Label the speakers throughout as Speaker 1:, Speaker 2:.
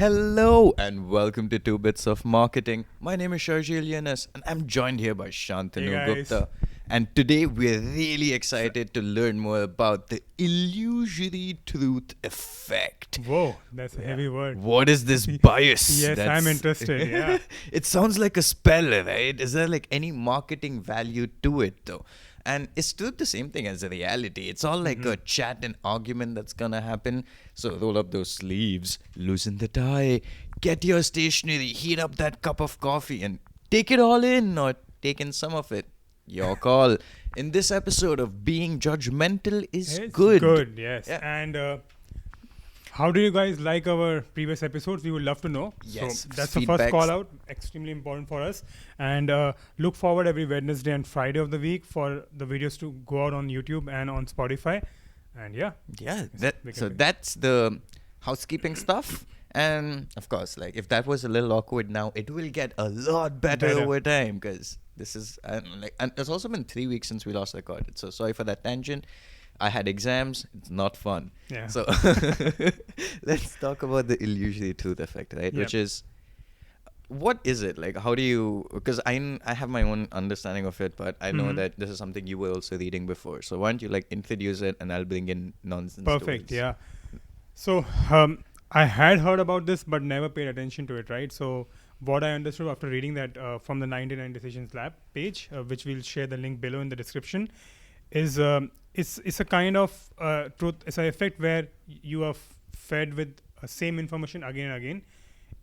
Speaker 1: Hello and welcome to 2 Bits of Marketing. My name is Sharjil Yanas and I'm joined here by Shantanu
Speaker 2: Hey, guys.
Speaker 1: Gupta. And today we're really excited to learn more about the Illusory Truth Effect.
Speaker 2: Whoa, that's a heavy word.
Speaker 1: What is this bias?
Speaker 2: Yes, I'm interested. Yeah.
Speaker 1: It sounds like a spell, right? Is there like any marketing value to it though? And is truth the same thing as a reality? It's all like a chat and argument that's gonna happen. So roll up those sleeves, loosen the tie, get your stationery, heat up that cup of coffee, and take it all in or take in some of it. Your call. In this episode of Being Judgemental is
Speaker 2: It's
Speaker 1: good.
Speaker 2: Good, yes.
Speaker 1: Yeah.
Speaker 2: And how do you guys like our previous episodes? We would love to know.
Speaker 1: Yes,
Speaker 2: So that's the first
Speaker 1: feedbacks.
Speaker 2: call out. Extremely important for us. And look forward every Wednesday and Friday of the week for the videos to go out on YouTube and on Spotify. And yeah.
Speaker 1: Yeah,
Speaker 2: we can
Speaker 1: so
Speaker 2: do.
Speaker 1: that's the housekeeping stuff. And of course, like if that was a little awkward now, it will get a lot better over time because this is and it's also been 3 weeks since we last recorded. So sorry for that tangent. I had exams. It's not fun.
Speaker 2: Yeah.
Speaker 1: So let's talk about the illusory truth effect, right?
Speaker 2: Yep.
Speaker 1: Which is, what is it? Like, how do you, because I have my own understanding of it, but I know
Speaker 2: Mhm.
Speaker 1: that this is something you were also reading before. So why don't you like introduce it and I'll bring in nonsense.
Speaker 2: Perfect.
Speaker 1: stories.
Speaker 2: Yeah. So I had heard about this, but never paid attention to it. Right. So what I understood after reading that from the 99 Decisions Lab page, which we'll share the link below in the description, is it's a kind of truth. It's an effect where you are fed with same information again and again.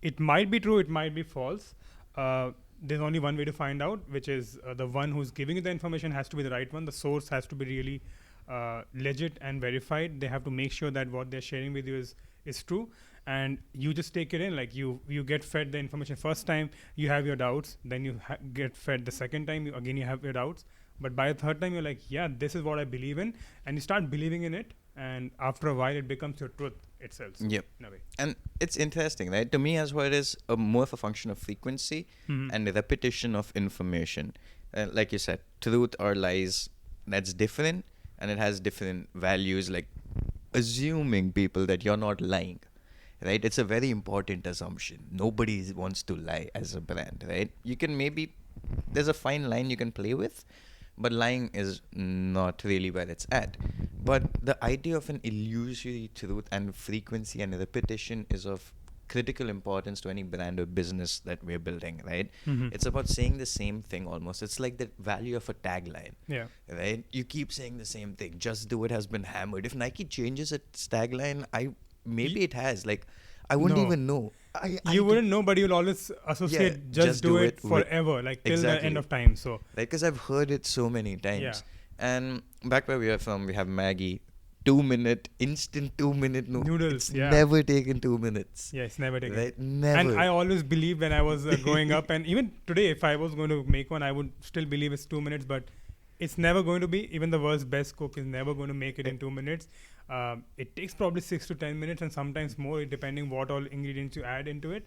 Speaker 2: It might be true. It might be false. There's only one way to find out, which is the one who's giving you the information has to be the right one. The source has to be really legit and verified. They have to make sure that what they're sharing with you is true, and you just take it in. Like you get fed the information first time, you have your doubts, then you get fed the second time, you have your doubts, but by the third time you're like, yeah, this is what I believe in, and you start believing in it, and after a while it becomes your truth itself. So,
Speaker 1: Yep.
Speaker 2: in a way.
Speaker 1: And it's interesting, right? To me, as well, it is more of a function of frequency
Speaker 2: Mhm.
Speaker 1: and the repetition of information. Like you said, truth or lies, that's different, and it has different values. Like assuming people that you're not lying, right? It's a very important assumption. Nobody wants to lie as a brand, right? You can maybe, there's a fine line you can play with, but lying is not really where it's at. But the idea of an illusory truth and frequency and repetition is of critical importance to any brand or business that we're building, right?
Speaker 2: Mhm.
Speaker 1: It's about saying the same thing almost. It's like the value of a tagline,
Speaker 2: Yeah.
Speaker 1: right? You keep saying the same thing. Just do it has been hammered. If Nike changes its tagline, maybe it has. Like, I wouldn't
Speaker 2: No.
Speaker 1: even know.
Speaker 2: You wouldn't know, but you'll always associate
Speaker 1: Yeah,
Speaker 2: just do it
Speaker 1: with-
Speaker 2: forever, like till the
Speaker 1: Exactly.
Speaker 2: end of time. So
Speaker 1: Like, because I've heard it so many times.
Speaker 2: Yeah.
Speaker 1: And back where we are from, we have Maggie, 2-minute, instant 2-minute
Speaker 2: Noodles,
Speaker 1: It's
Speaker 2: yeah.
Speaker 1: never taken 2 minutes.
Speaker 2: yeah, it's never taken.
Speaker 1: Right? Never.
Speaker 2: And I always believed when I was growing up, and even today, if I was going to make one, I would still believe it's 2 minutes, but it's never going to be. Even the world's best cook is never going to make it in 2 minutes. It takes probably 6 to 10 minutes, and sometimes more, depending what all ingredients you add into it.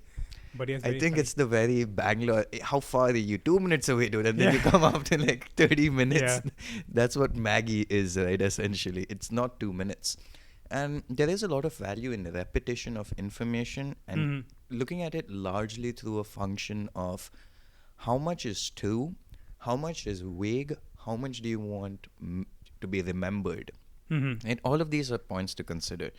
Speaker 2: But yes,
Speaker 1: I
Speaker 2: very
Speaker 1: think
Speaker 2: funny.
Speaker 1: it's the very Bangalore. How far are you? 2 minutes away, dude. And then you come after like 30 minutes.
Speaker 2: Yeah.
Speaker 1: That's what Maggie is, right? Essentially, it's not 2 minutes. And there is a lot of value in the repetition of information and
Speaker 2: Mhm.
Speaker 1: looking at it largely through a function of how much is true, how much is vague, how much do you want to be remembered.
Speaker 2: Mhm.
Speaker 1: And all of these are points to consider.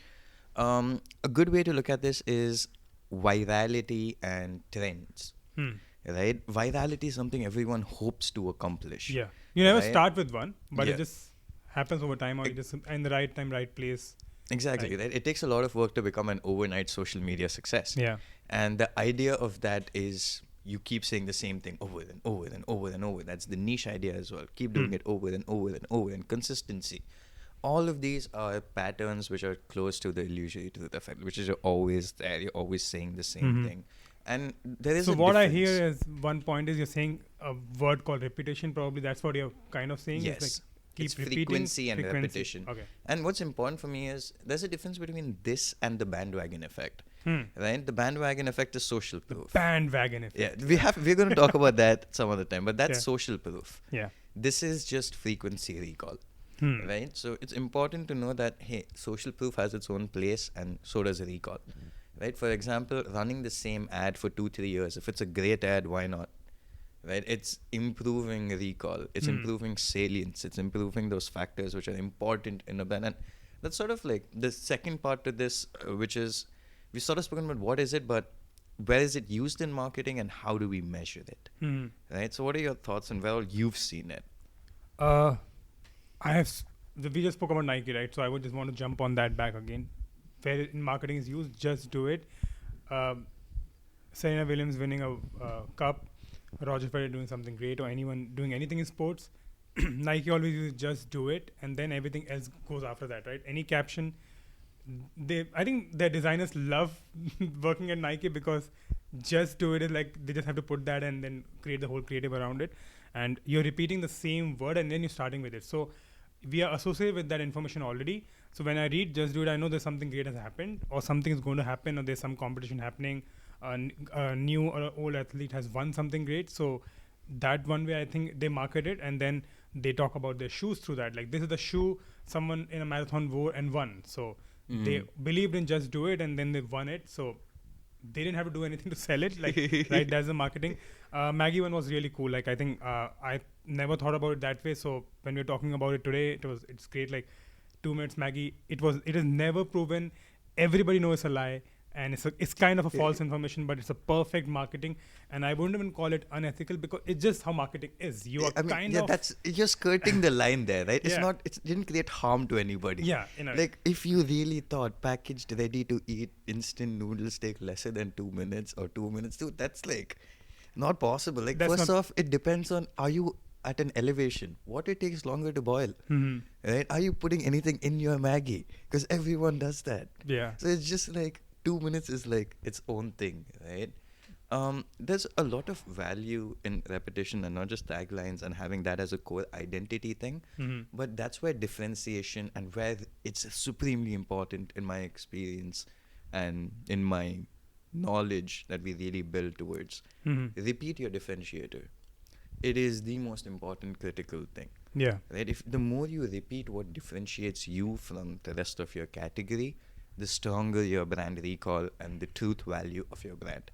Speaker 1: A good way to look at this is virality and trends,
Speaker 2: Hmm.
Speaker 1: right? Virality is something everyone hopes to accomplish.
Speaker 2: Yeah, you never
Speaker 1: Right?
Speaker 2: start with one, but
Speaker 1: Yeah.
Speaker 2: it just happens over time, or you just in the right time, right place.
Speaker 1: Exactly, right? It takes a lot of work to become an overnight social media success.
Speaker 2: Yeah.
Speaker 1: And the idea of that is you keep saying the same thing over and over and over and over. That's the niche idea as well. Keep doing it over and over and over, and consistency. All of these are patterns which are close to the illusory truth effect, which is you're always there, you're always saying the same
Speaker 2: Mhm.
Speaker 1: thing. And there is
Speaker 2: So
Speaker 1: a
Speaker 2: what I
Speaker 1: difference.
Speaker 2: hear is one point is you're saying a word called repetition. Probably that's what you're kind of saying.
Speaker 1: Yes.
Speaker 2: It's like keep
Speaker 1: It's
Speaker 2: repeating
Speaker 1: frequency and repetition.
Speaker 2: Okay.
Speaker 1: And what's important for me is there's a difference between this and the bandwagon effect,
Speaker 2: Hmm.
Speaker 1: right? The bandwagon effect is social proof.
Speaker 2: Bandwagon
Speaker 1: Yeah,
Speaker 2: effect.
Speaker 1: we're going to talk about that some other time, but that's
Speaker 2: Yeah.
Speaker 1: social proof.
Speaker 2: Yeah.
Speaker 1: This is just frequency recall,
Speaker 2: Hmm.
Speaker 1: right? So it's important to know that, hey, social proof has its own place and so does recall, right? For example, running the same ad for 2-3 years, if it's a great ad, why not? Right? It's improving recall, it's improving salience, it's improving those factors which are important in a brand. And that's sort of like the second part to this, which is we've sort of spoken about what is it, but where is it used in marketing and how do we measure it? Right? So, what are your thoughts on where all you've seen it?
Speaker 2: I have. We just spoke about Nike, right? So I would just want to jump on that back again. Where in marketing is used, just do it. Serena Williams winning a cup, Roger Federer doing something great, or anyone doing anything in sports. Nike always uses just do it, and then everything else goes after that, right? Any caption. I think their designers love working at Nike because just do it is like they just have to put that and then create the whole creative around it, and you're repeating the same word and then you're starting with it. So we are associated with that information already. So when I read just do it, I know there's something great has happened or something is going to happen or there's some competition happening. A new or old athlete has won something great. So that one way I think they market it, and then they talk about their shoes through that. Like this is the shoe someone in a marathon wore and won. So they believed in just do it and then they won it. So they didn't have to do anything to sell it. Like right, that's the marketing. Maggie one was really cool. Like I think I never thought about it that way. So when we're talking about it today, it's great. Like 2 minutes Maggie. It is never proven. Everybody knows it's a lie. And it's kind of a false information, but it's a perfect marketing, and I wouldn't even call it unethical because it's just how marketing is. You are
Speaker 1: You're skirting the line there, right? It's
Speaker 2: Yeah.
Speaker 1: not. It didn't create harm to anybody.
Speaker 2: Yeah, in a way.
Speaker 1: Like if you really thought packaged, ready to eat instant noodles take lesser than 2 minutes or 2 minutes, dude, that's like not possible. Like
Speaker 2: That's
Speaker 1: first
Speaker 2: not-
Speaker 1: off, it depends on are you at an elevation? Water takes longer to boil, right? Are you putting anything in your Maggie? Because everyone does that.
Speaker 2: Yeah.
Speaker 1: So it's just like 2 minutes is like its own thing, right? There's a lot of value in repetition and not just taglines and having that as a core identity thing. But that's where differentiation and where it's supremely important in my experience and in my knowledge that we really build towards. Repeat your differentiator. It is the most important critical thing.
Speaker 2: Yeah.
Speaker 1: Right? If the more you repeat what differentiates you from the rest of your category, the stronger your brand recall and the truth value of your brand.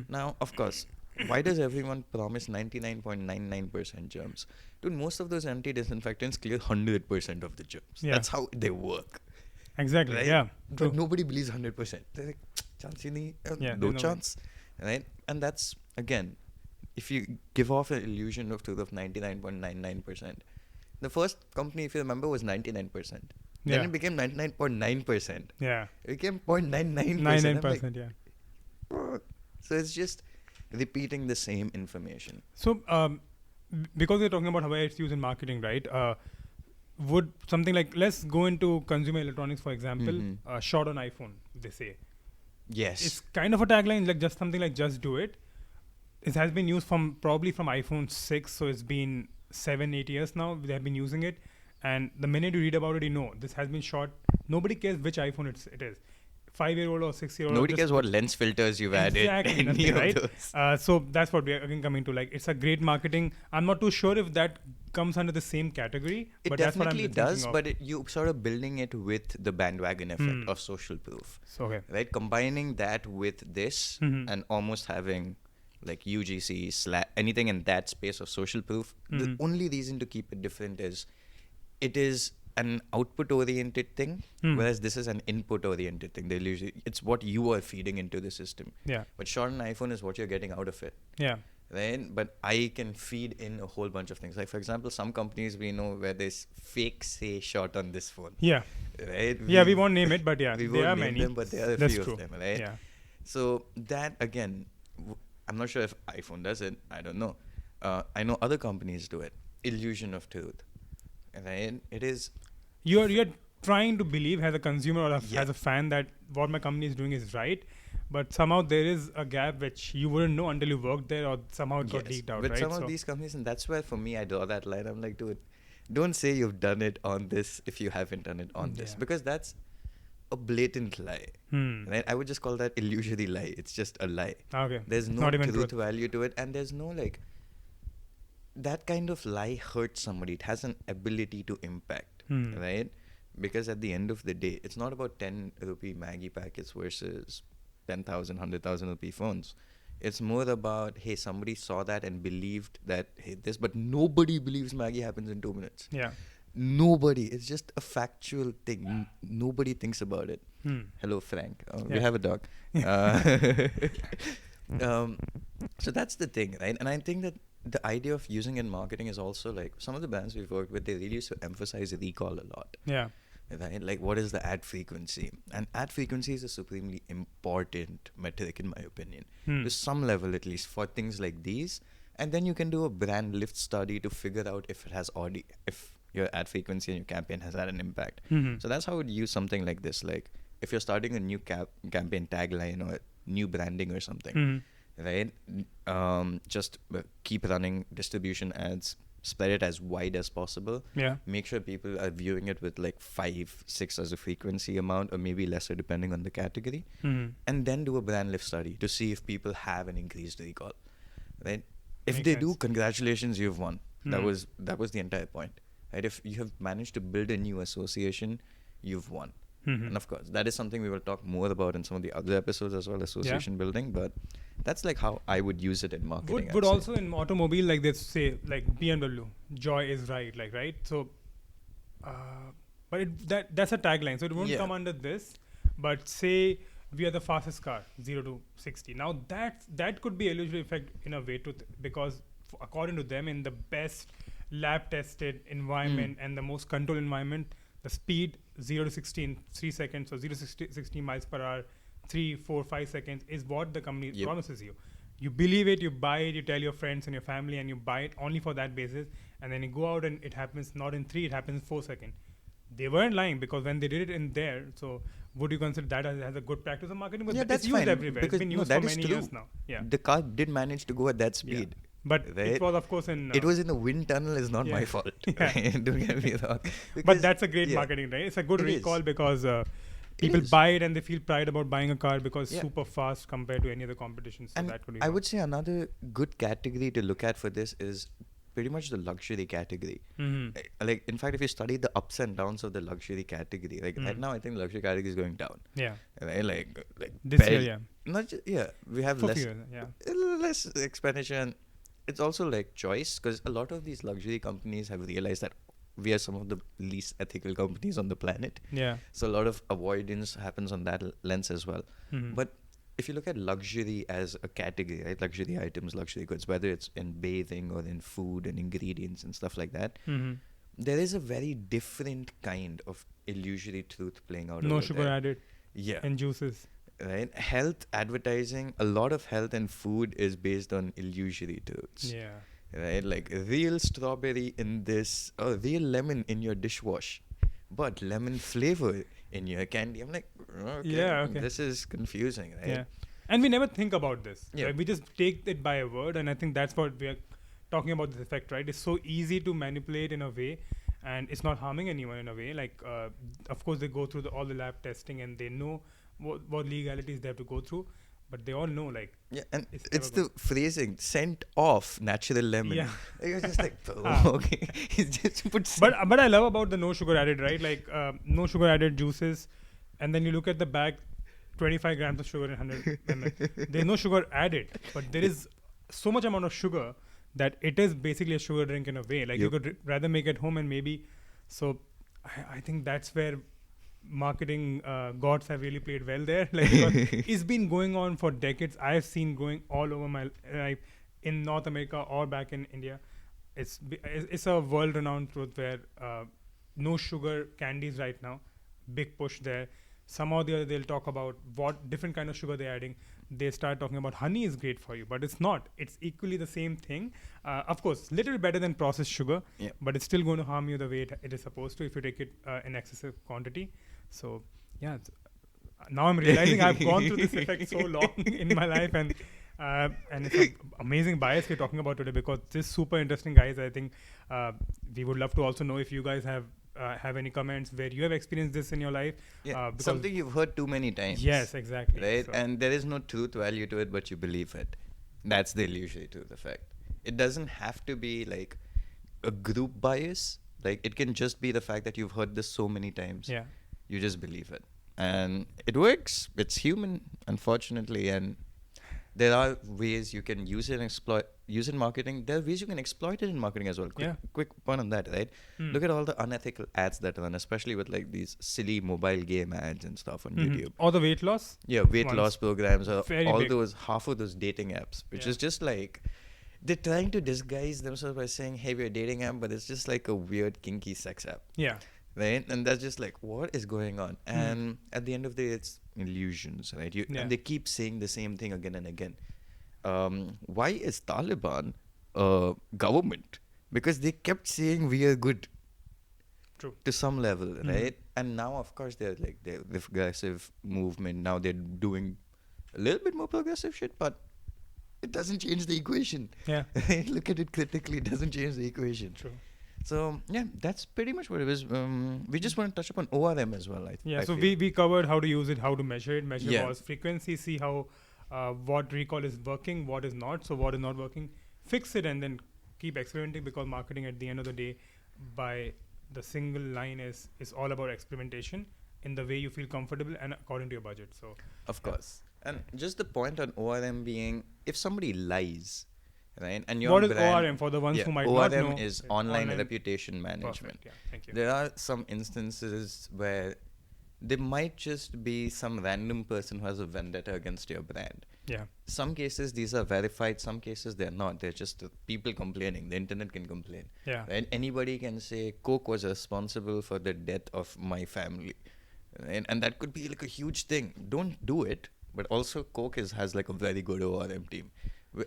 Speaker 1: Now, of course, why does everyone promise 99.99% germs? Dude, most of those anti-disinfectants clear 100% of the germs.
Speaker 2: Yeah.
Speaker 1: That's how they work.
Speaker 2: Exactly.
Speaker 1: Right?
Speaker 2: Yeah.
Speaker 1: But
Speaker 2: True.
Speaker 1: nobody believes 100%. They're like, chance you need,
Speaker 2: Yeah,
Speaker 1: no
Speaker 2: there's no
Speaker 1: chance. Right? And that's, again, if you give off an illusion of truth of 99.99%, the first company, if you remember, was 99%. Then
Speaker 2: Yeah.
Speaker 1: it became 99.9%.
Speaker 2: Yeah.
Speaker 1: It became 0.99%.
Speaker 2: 99%. Yeah.
Speaker 1: Fuck. So it's just repeating the same information.
Speaker 2: So, because we're talking about where it's used in marketing, right? Would something like, let's go into consumer electronics, for example, short on iPhone, they say.
Speaker 1: Yes.
Speaker 2: It's kind of a tagline, like just something like just do it. It has been used probably from iPhone 6, so it's been 7-8 years now. They have been using it. And the minute you read about it, you know, this has been shot. Nobody cares which iPhone it is. 5-year-old or 6-year-old.
Speaker 1: Nobody cares what lens filters you've added.
Speaker 2: Exactly,
Speaker 1: Any
Speaker 2: nothing,
Speaker 1: of
Speaker 2: right?
Speaker 1: those.
Speaker 2: So that's what we are again coming to. Like, it's a great marketing. I'm not too sure if that comes under the same category.
Speaker 1: It
Speaker 2: but that's what I'm
Speaker 1: definitely
Speaker 2: thinking
Speaker 1: does,
Speaker 2: of.
Speaker 1: but you sort of building it with the bandwagon effect of social proof.
Speaker 2: So, okay.
Speaker 1: Right? Combining that with this and almost having like UGC, anything in that space of social proof. The only reason to keep it different is it is an output-oriented thing, whereas this is an input-oriented thing. It's what you are feeding into the system.
Speaker 2: Yeah.
Speaker 1: But shot on iPhone is what you're getting out of it.
Speaker 2: Yeah.
Speaker 1: Right? But I can feed in a whole bunch of things. Like, for example, some companies we know where there's fake say shot on this phone.
Speaker 2: Yeah.
Speaker 1: Right?
Speaker 2: Yeah, we won't name it, but yeah,
Speaker 1: we
Speaker 2: there
Speaker 1: won't
Speaker 2: are
Speaker 1: name
Speaker 2: many.
Speaker 1: them, but there are a
Speaker 2: That's
Speaker 1: few
Speaker 2: true.
Speaker 1: of them, right?
Speaker 2: Yeah.
Speaker 1: So that, again, I'm not sure if iPhone does it. I don't know. I know other companies do it. Illusion of truth. Right? It is...
Speaker 2: You're trying to believe as a consumer or
Speaker 1: Yeah.
Speaker 2: as a fan that what my company is doing is right, but somehow there is a gap which you wouldn't know until you worked there or somehow it got
Speaker 1: Yes.
Speaker 2: leaked out,
Speaker 1: With
Speaker 2: right?
Speaker 1: some of these companies, and that's where for me I draw that line. I'm like, dude, don't say you've done it on this if you haven't done it on this,
Speaker 2: Yeah.
Speaker 1: because that's a blatant lie. Right? I would just call that illusory lie. It's just a lie.
Speaker 2: Okay.
Speaker 1: There's no
Speaker 2: Not even
Speaker 1: truth
Speaker 2: truth.
Speaker 1: value to it, and there's no like that kind of lie hurts somebody. It has an ability to impact, right? Because at the end of the day, it's not about 10 rupee Maggie packets versus 10,000, 100,000 rupee phones. It's more about, hey, somebody saw that and believed that, hey, this, but nobody believes Maggie happens in 2 minutes.
Speaker 2: Yeah.
Speaker 1: Nobody. It's just a factual thing. Nobody thinks about it. Hello, Frank. We
Speaker 2: Yeah.
Speaker 1: have a dog. Uh, um, so that's the thing, right? And I think that the idea of using it in marketing is also like some of the brands we've worked with, they really used to emphasize recall a lot.
Speaker 2: Yeah.
Speaker 1: Right? Like, what is the ad frequency? And ad frequency is a supremely important metric, in my opinion, to some level at least, for things like these. And then you can do a brand lift study to figure out if it has if your ad frequency and your campaign has had an impact. So that's how I would use something like this. Like, if you're starting a new campaign tagline or new branding or something, right? Just keep running distribution ads, spread it as wide as possible.
Speaker 2: Yeah.
Speaker 1: Make sure people are viewing it with like 5, 6 as a frequency amount, or maybe lesser depending on the category. And then do a brand lift study to see if people have an increased recall, right? If
Speaker 2: Makes
Speaker 1: they
Speaker 2: sense.
Speaker 1: do, congratulations, you've won. That was the entire point, right? If you have managed to build a new association, you've won. And of course, that is something we will talk more about in some of the other episodes as well, association building. But that's like how I would use it in marketing.
Speaker 2: Would also in automobile, like they say, like BMW, joy is right, like, right? So, but that's a tagline, so it won't come under this. But say we are the fastest car, 0 to 60. Now that could be illusory effect in a way because according to them, in the best lab tested environment and the most controlled environment, the speed 0 to 60 in 3 seconds, or 0 to 60 miles per hour, 3, 4, 5 seconds is what the company promises you. You believe it, you buy it, you tell your friends and your family, and you buy it only for that basis. And then you go out and it happens not in 3, it happens in 4 seconds. They weren't lying, because when they did it in there, so would you consider that as a good practice of marketing? But
Speaker 1: that's
Speaker 2: it's used
Speaker 1: fine,
Speaker 2: everywhere. It's
Speaker 1: because
Speaker 2: been used
Speaker 1: that
Speaker 2: for
Speaker 1: is
Speaker 2: many
Speaker 1: true.
Speaker 2: years now. Yeah.
Speaker 1: The car did manage to go at that speed.
Speaker 2: But
Speaker 1: right?
Speaker 2: it was, of course, in...
Speaker 1: it was in the wind tunnel, is not my fault. Right? Don't get me wrong.
Speaker 2: But that's a great marketing, right? It's a good recall because people buy it and they feel pride about buying a car because it's super fast compared to any other competition. So
Speaker 1: and
Speaker 2: that could be
Speaker 1: I would say another good category to look at for this is pretty much the luxury category. Like, in fact, if you study the ups and downs of the luxury category, like right now, I think luxury category is going down.
Speaker 2: Yeah.
Speaker 1: Right? Like
Speaker 2: this year, yeah.
Speaker 1: Not we have
Speaker 2: For
Speaker 1: less,
Speaker 2: few, yeah.
Speaker 1: less expenditure. And it's also like choice, because a lot of these luxury companies have realized that we are some of the least ethical companies on the planet.
Speaker 2: Yeah.
Speaker 1: So a lot of avoidance happens on that lens as well. But if you look at luxury as a category, right, luxury items, luxury goods, whether it's in bathing or in food and ingredients and stuff like that, there is a very different kind of illusory truth playing out.
Speaker 2: No
Speaker 1: over
Speaker 2: sugar
Speaker 1: there.
Speaker 2: added.
Speaker 1: Yeah.
Speaker 2: And juices.
Speaker 1: Right? Health advertising, a lot of health and food is based on illusory truths.
Speaker 2: Yeah.
Speaker 1: Right? Like real strawberry in this, or real lemon in your dishwash, but lemon flavor in your candy. I'm like, okay, this is confusing, right?
Speaker 2: Yeah. And we never think about this.
Speaker 1: Yeah.
Speaker 2: Right? We just take it by a word, and I think that's what we are talking about, this effect, right? It's so easy to manipulate in a way, and it's not harming anyone in a way. Like, of course, they go through all the lab testing, and they know what legalities they have to go through, but they all know, like,
Speaker 1: and it's the phrasing, scent off natural lemon.
Speaker 2: Yeah.
Speaker 1: It was just like, okay. It's just
Speaker 2: but I love about the no sugar added, right? Like, no sugar added juices, and then you look at the bag, 25 grams of sugar in 100 ml. There's no sugar added, but there is so much amount of sugar that it is basically a sugar drink in a way. Like, you could rather make it home, and maybe, so I think that's where marketing gods have really played well there. Like, it's been going on for decades. I've seen going all over my life in North America or back in India. It's a world-renowned truth where no sugar candies right now, big push there. Somehow the other they'll talk about what different kind of sugar they're adding. They start talking about honey is great for you, but it's not. It's equally the same thing. Of course, little better than processed sugar, but it's still going to harm you the way it is supposed to if you take it in excessive quantity. So, yeah, now I'm realizing I've gone through this effect so long in my life, and it's an amazing bias we're talking about today, because this is super interesting, guys. I think we would love to also know if you guys have any comments where you have experienced this in your life.
Speaker 1: Something you've heard too many times.
Speaker 2: Yes, exactly.
Speaker 1: Right? So, and there is no truth value to it, but you believe it. That's the illusory truth effect. It doesn't have to be like a group bias. Like, it can just be the fact that you've heard this so many times.
Speaker 2: Yeah.
Speaker 1: You just believe it. and it works. It's human, unfortunately, and there are ways you can use it in marketing. There are ways you can exploit it in marketing as well. Quick point on that, right? Look at all the unethical ads that run, especially with like these silly mobile game ads and stuff on YouTube.
Speaker 2: Or the weight loss.
Speaker 1: Yeah, weight loss programs, or
Speaker 2: Very
Speaker 1: all
Speaker 2: big.
Speaker 1: those half of those dating apps, which is just like they're trying to disguise themselves by saying, "Hey, we're a dating app," but it's just like a weird kinky sex app.
Speaker 2: Yeah.
Speaker 1: Right, and that's just like, what is going on? And at the end of the day, it's illusions, right? And they keep saying the same thing again and again. Why is Taliban a government? Because they kept saying we are good.
Speaker 2: True.
Speaker 1: To some level, right? And now, of course, they're the progressive movement. Now they're doing a little bit more progressive shit, but it doesn't change the equation.
Speaker 2: Yeah.
Speaker 1: Look at it critically; it doesn't change the equation.
Speaker 2: True.
Speaker 1: So yeah, that's pretty much what it is. We just want to touch upon ORM as well. I
Speaker 2: So
Speaker 1: feel.
Speaker 2: we covered how to use it, how to measure it, measure
Speaker 1: Yeah.
Speaker 2: was frequency, see how what recall is working, what is not. So what is not working, fix it, and then keep experimenting, because marketing at the end of the day, by the single line is all about experimentation in the way you feel comfortable and according to your budget. So
Speaker 1: Of course. And just the point on ORM being, if somebody lies, right? And your
Speaker 2: what is
Speaker 1: brand,
Speaker 2: ORM for the ones who might
Speaker 1: ORM
Speaker 2: not know?
Speaker 1: is online reputation management.
Speaker 2: Perfect. Yeah, thank you.
Speaker 1: There are some instances where there might just be some random person who has a vendetta against your brand.
Speaker 2: Yeah.
Speaker 1: Some cases these are verified, some cases they're not. They're just people complaining. The internet can complain.
Speaker 2: Yeah.
Speaker 1: Right? Anybody can say Coke was responsible for the death of my family. Right? And that could be like a huge thing. Don't do it. But also Coke has like a very good ORM team.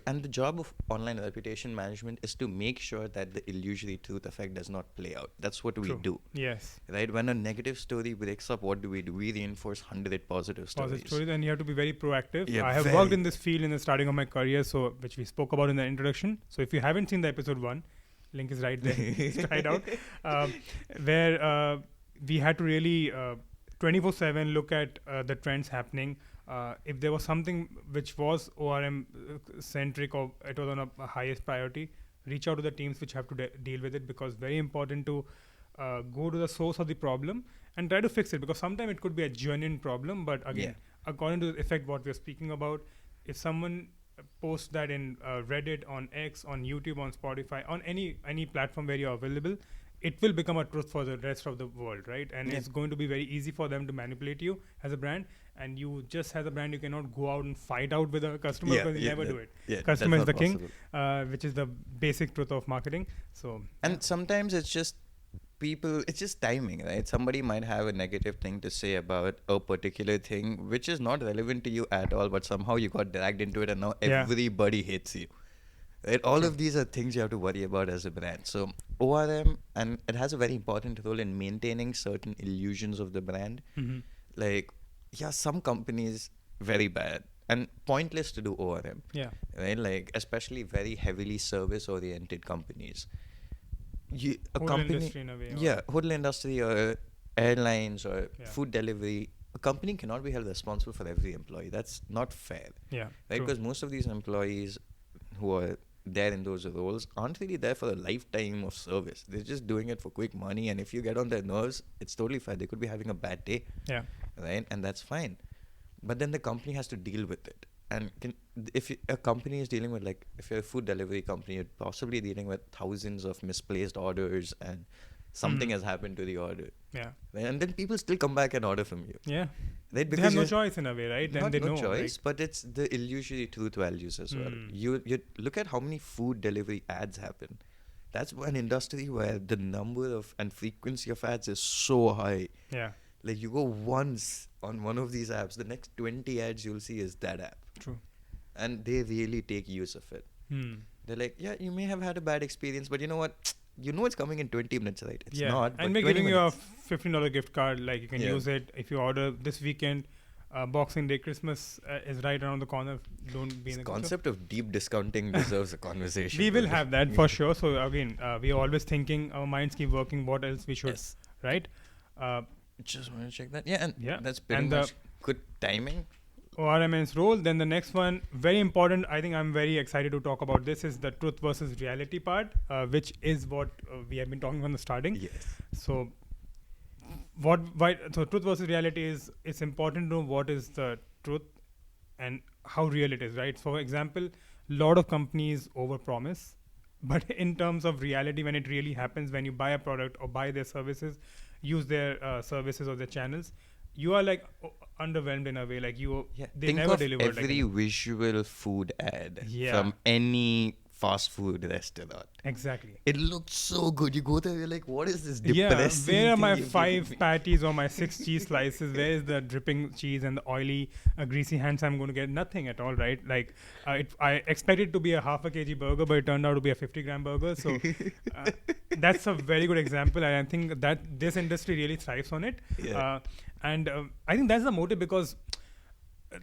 Speaker 1: And the job of online reputation management is to make sure that the illusory truth effect does not play out. That's what we do.
Speaker 2: Yes.
Speaker 1: Right? When a negative story breaks up, what do? We reinforce 100 positive stories.
Speaker 2: Positive stories, and you have to be very proactive.
Speaker 1: Yeah,
Speaker 2: I have worked in this field in the starting of my career, so which we spoke about in the introduction. So if you haven't seen the episode 1, link is right there. Just try it out. Where we had to really 24/7 look at the trends happening. If there was something which was ORM centric, or it was on a highest priority, reach out to the teams which have to deal with it, because very important to go to the source of the problem and try to fix it, because sometimes it could be a genuine problem, but again, according to the effect what we're speaking about, if someone posts that in Reddit, on X, on YouTube, on Spotify, on any platform where you're available, it will become a truth for the rest of the world, right? And it's going to be very easy for them to manipulate you as a brand. And you just as a brand, you cannot go out and fight out with a customer, because you never do it.
Speaker 1: Yeah,
Speaker 2: Customer is the king,
Speaker 1: possible.
Speaker 2: which is the basic truth of marketing. So
Speaker 1: and sometimes it's just it's just timing, right? Somebody might have a negative thing to say about a particular thing which is not relevant to you at all, but somehow you got dragged into it and now everybody hates you. Right? All of these are things you have to worry about as a brand. So ORM, and it has a very important role in maintaining certain illusions of the brand. Like, some companies very bad and pointless to do ORM.
Speaker 2: Yeah.
Speaker 1: Right? Like, especially very heavily service oriented companies.
Speaker 2: Hotel industry in a way.
Speaker 1: Hotel industry or airlines or food delivery. A company cannot be held responsible for every employee. That's not fair.
Speaker 2: Yeah.
Speaker 1: Right?
Speaker 2: True.
Speaker 1: Because most of these employees who are there in those roles aren't really there for a lifetime of service. They're just doing it for quick money, and if you get on their nerves, it's totally fine. They could be having a bad day.
Speaker 2: Yeah.
Speaker 1: Right? And that's fine. But then the company has to deal with it. And if a company is dealing with, like, if you're a food delivery company, you're possibly dealing with thousands of misplaced orders and something has happened to the order.
Speaker 2: Yeah.
Speaker 1: Right? And then people still come back and order from you.
Speaker 2: Yeah.
Speaker 1: Right?
Speaker 2: They have no choice in a way, right? Then
Speaker 1: Not
Speaker 2: they
Speaker 1: no
Speaker 2: know,
Speaker 1: choice,
Speaker 2: right?
Speaker 1: but it's the illusory truth values as well. You look at how many food delivery ads happen. That's an industry where the number of and frequency of ads is so high.
Speaker 2: Yeah.
Speaker 1: Like, you go once on one of these apps, the next 20 ads you'll see is that app.
Speaker 2: True.
Speaker 1: And they really take use of it. They're like, yeah, you may have had a bad experience, but you know what? You know it's coming in 20 minutes, right? It's not.
Speaker 2: And we're giving you a $15 gift card. Like, you can use it if you order this weekend. Boxing Day, Christmas is right around the corner. Don't be in the
Speaker 1: concept of deep discounting deserves a conversation.
Speaker 2: We will have that for sure. So again, we are always thinking, our minds keep working. What else we should, right?
Speaker 1: Just want to check that. Yeah, and that's pretty much good timing.
Speaker 2: ORM's role. Then the next one, very important. I think I'm very excited to talk about this, is the truth versus reality part, which is what we have been talking from the starting.
Speaker 1: Yes.
Speaker 2: So So truth versus reality is, it's important to know what is the truth and how real it is, right? For example, a lot of companies overpromise, but in terms of reality, when it really happens, when you buy a product or buy their services, use their services or their channels, you are like underwhelmed in a way. Like they
Speaker 1: Think
Speaker 2: never
Speaker 1: of
Speaker 2: delivered.
Speaker 1: every visual food ad
Speaker 2: Yeah.
Speaker 1: from any fast food restaurant.
Speaker 2: Exactly.
Speaker 1: It looks so good. You go there, you're like, what is this
Speaker 2: Yeah,
Speaker 1: depressing
Speaker 2: where are
Speaker 1: thing
Speaker 2: my
Speaker 1: you've
Speaker 2: 5
Speaker 1: given me?
Speaker 2: patties or my 6 cheese slices? Where is the dripping cheese and the oily, greasy hands I'm going to get? Nothing at all, right? Like, I expected to be a half a kg burger, but it turned out to be a 50-gram burger. So that's a very good example, and I think that this industry really thrives on it.
Speaker 1: Yeah.
Speaker 2: And I think that's the motive, because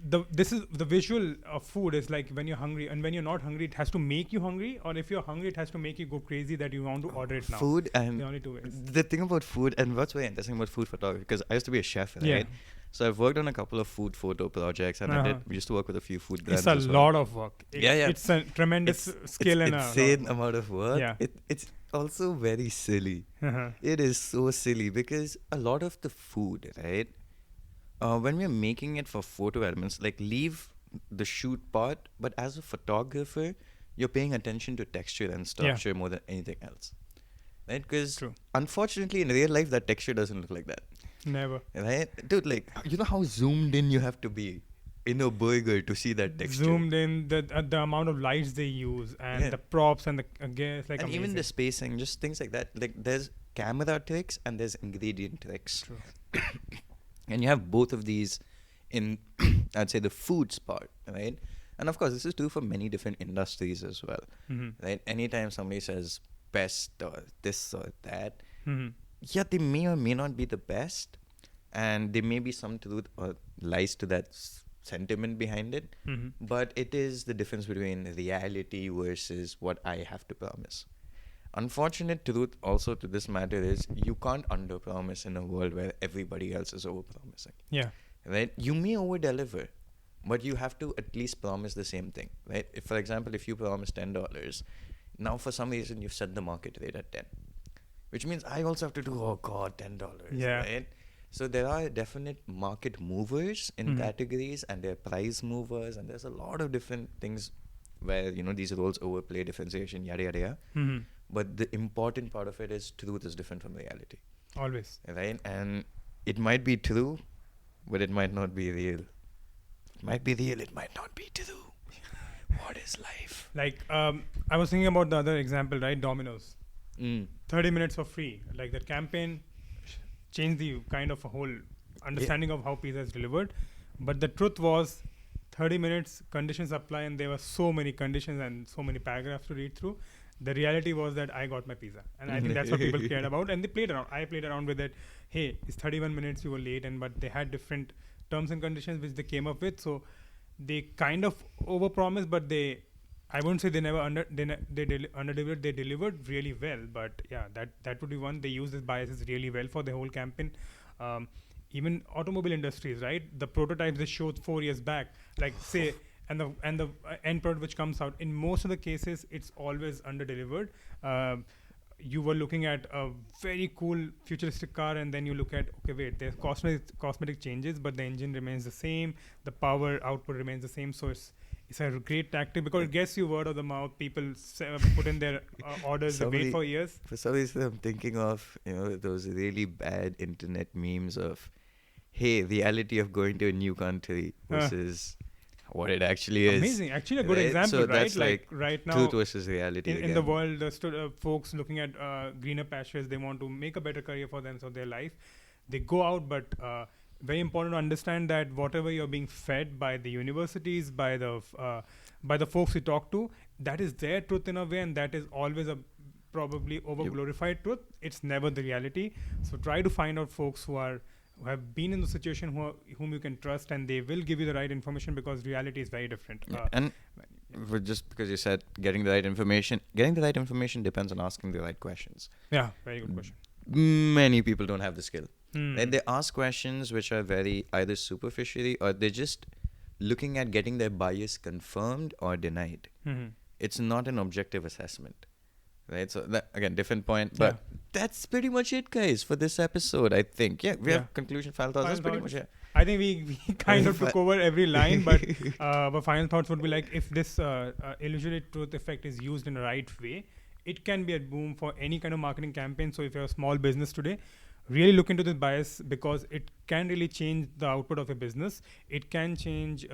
Speaker 2: this is the visual of food is like when you're hungry, and when you're not hungry, it has to make you hungry, or if you're hungry, it has to make you go crazy that you want to order it now.
Speaker 1: Food
Speaker 2: The
Speaker 1: and
Speaker 2: only two ways.
Speaker 1: the thing about food, and what's very interesting about food photography, because I used to be a chef, right?
Speaker 2: Yeah.
Speaker 1: So I've worked on a couple of food photo projects, and we used to work with a few food brands.
Speaker 2: It's a
Speaker 1: as well.
Speaker 2: lot of work.
Speaker 1: Yeah.
Speaker 2: It's a tremendous skill
Speaker 1: it's
Speaker 2: and
Speaker 1: insane amount of work.
Speaker 2: Yeah.
Speaker 1: It's also very silly.
Speaker 2: Uh-huh.
Speaker 1: It is so silly because a lot of the food, right? When we're making it for photo elements, like leave the shoot part, but as a photographer, you're paying attention to texture and structure more than anything else, right? Because unfortunately, in real life, that texture doesn't look like that.
Speaker 2: Never.
Speaker 1: Right? Dude, like, you know how zoomed in you have to be in a burger to see that texture?
Speaker 2: Zoomed in, the amount of lights they use, and the props and the gear, like
Speaker 1: and
Speaker 2: amazing.
Speaker 1: even the spacing, just things like that. Like, there's camera tricks and there's ingredient tricks.
Speaker 2: True.
Speaker 1: And you have both of these in, I'd say, the foods part, right? And of course, this is true for many different industries as well, right? Anytime somebody says best or this or that, yeah, they may or may not be the best, and there may be some truth or lies to that sentiment behind it, but it is the difference between reality versus what I have to promise. Unfortunate truth also to this matter is you can't under-promise in a world where everybody else is over-promising.
Speaker 2: Yeah.
Speaker 1: Right? You may over-deliver, but you have to at least promise the same thing, right? If, for example, if you promise $10, now for some reason you've set the market rate at 10, which means I also have to do, oh God, $10, right? So there are definite market movers in categories, and there are price movers, and there's a lot of different things where, you know, these roles overplay differentiation, yada, yada, yada. But the important part of it is truth is different from reality.
Speaker 2: Always.
Speaker 1: Right? And it might be true, but it might not be real. It might be real, it might not be true. What is life?
Speaker 2: Like, I was thinking about the other example, right? Domino's. 30 minutes for free. Like, that campaign changed the kind of a whole understanding of how pizza is delivered. But the truth was 30 minutes, conditions apply, and there were so many conditions and so many paragraphs to read through. The reality was that I got my pizza, and I think that's what people cared about, and they played around. I played around with it. Hey, it's 31 minutes, you were late, but they had different terms and conditions which they came up with. So they kind of overpromised, but I wouldn't say they never underdelivered. They delivered really well. But yeah, that would be one. They use these biases really well for the whole campaign. Even automobile industries, right? The prototypes they showed 4 years back, like say. And the end product which comes out, in most of the cases, it's always under-delivered. You were looking at a very cool futuristic car, and then you look at, okay, wait, there's cosmetic changes, but the engine remains the same, the power output remains the same. So it's a great tactic because it gets you word of the mouth. People put in their orders, they wait for years.
Speaker 1: For some reason, I'm thinking of, you know, those really bad internet memes of, hey, reality of going to a new country versus what it actually is.
Speaker 2: Amazing. Actually, a good example,
Speaker 1: so
Speaker 2: right?
Speaker 1: that's like
Speaker 2: right now,
Speaker 1: truth versus reality.
Speaker 2: In the world, folks looking at greener pastures, they want to make a better career for themselves, their life. They go out, but very important to understand that whatever you're being fed by the universities, by the folks you talk to, that is their truth in a way, and that is always a probably over-glorified truth. It's never the reality. So try to find out folks who have been in the situation, whom you can trust, and they will give you the right information, because reality is very different.
Speaker 1: And just because you said getting the right information depends on asking the right questions.
Speaker 2: Yeah, very good question.
Speaker 1: Many people don't have the skill. And they ask questions which are very either superficially, or they're just looking at getting their bias confirmed or denied. It's not an objective assessment. Right, so that, again, different point, but that's pretty much it, guys, for this episode, I think. Yeah, we
Speaker 2: Yeah.
Speaker 1: have conclusion, final thoughts. That's
Speaker 2: Final
Speaker 1: pretty much
Speaker 2: thoughts.
Speaker 1: it.
Speaker 2: I think we kind of took over every line, but our final thoughts would be like, if this illusory truth effect is used in the right way, it can be a boom for any kind of marketing campaign. So if you're a small business today, really look into this bias, because it can really change the output of your business. It can change,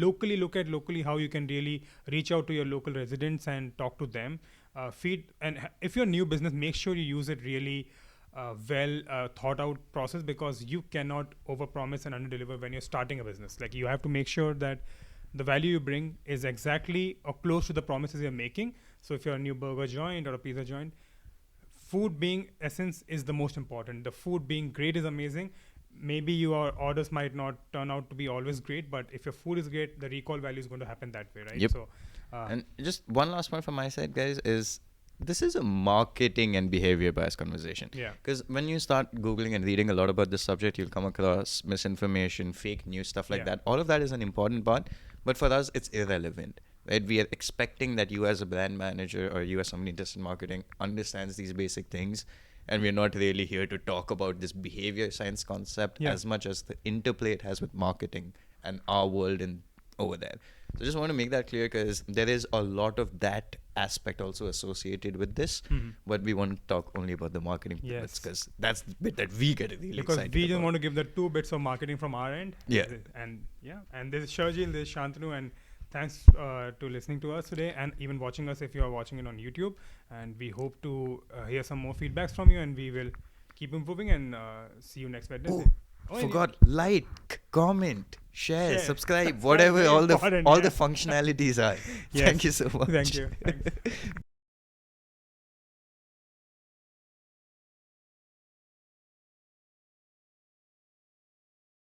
Speaker 2: locally, look at locally how you can really reach out to your local residents and talk to them. If you're a new business, make sure you use it really thought out process, because you cannot overpromise and underdeliver when you're starting a business. Like, you have to make sure that the value you bring is exactly or close to the promises you're making. So if you're a new burger joint or a pizza joint, food being essence is the most important. The food being great is amazing. Maybe your orders might not turn out to be always great, but if your food is great, the recall value is going to happen that way, right?
Speaker 1: Yep.
Speaker 2: So
Speaker 1: And just one last point from my side, guys, is this is a marketing and behavior bias conversation.
Speaker 2: yeah.
Speaker 1: Because when you start Googling and reading a lot about this subject, you'll come across misinformation, fake news, stuff like
Speaker 2: Yeah.
Speaker 1: that. All of that is an important part. But for us, it's irrelevant. Right? We are expecting that you as a brand manager or you as somebody interested in marketing understands these basic things. And we're not really here to talk about this behavior science concept
Speaker 2: Yeah.
Speaker 1: as much as the interplay it has with marketing and our world and over there. So I just want to make that clear, because there is a lot of that aspect also associated with this.
Speaker 2: Mhm.
Speaker 1: But we want to talk only about the marketing bits,
Speaker 2: Yes.
Speaker 1: because that's the bit that we get really
Speaker 2: Because
Speaker 1: excited
Speaker 2: we just
Speaker 1: about.
Speaker 2: want to give the 2 bits of marketing from our end.
Speaker 1: Yeah.
Speaker 2: And this is Sharjil, this is Shantanu, and thanks to listening to us today, and even watching us if you are watching it on YouTube. And we hope to hear some more feedbacks from you, and we will keep improving, and see you next Wednesday.
Speaker 1: Oh, forgot, like, comment, share,
Speaker 2: Share.
Speaker 1: subscribe,
Speaker 2: That's
Speaker 1: whatever
Speaker 2: very
Speaker 1: all the
Speaker 2: important,
Speaker 1: all
Speaker 2: yeah.
Speaker 1: the functionalities are.
Speaker 2: Yes.
Speaker 1: Thank you so much.
Speaker 2: Thank you. Thanks.